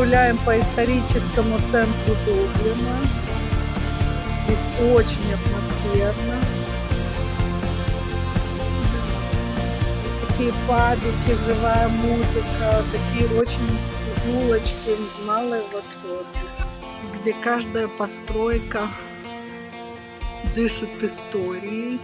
гуляем по историческому центру Дублина. Здесь очень атмосферно. Такие пабики, живая музыка, такие очень улочки, малые восторги, где каждая постройка дышит историей.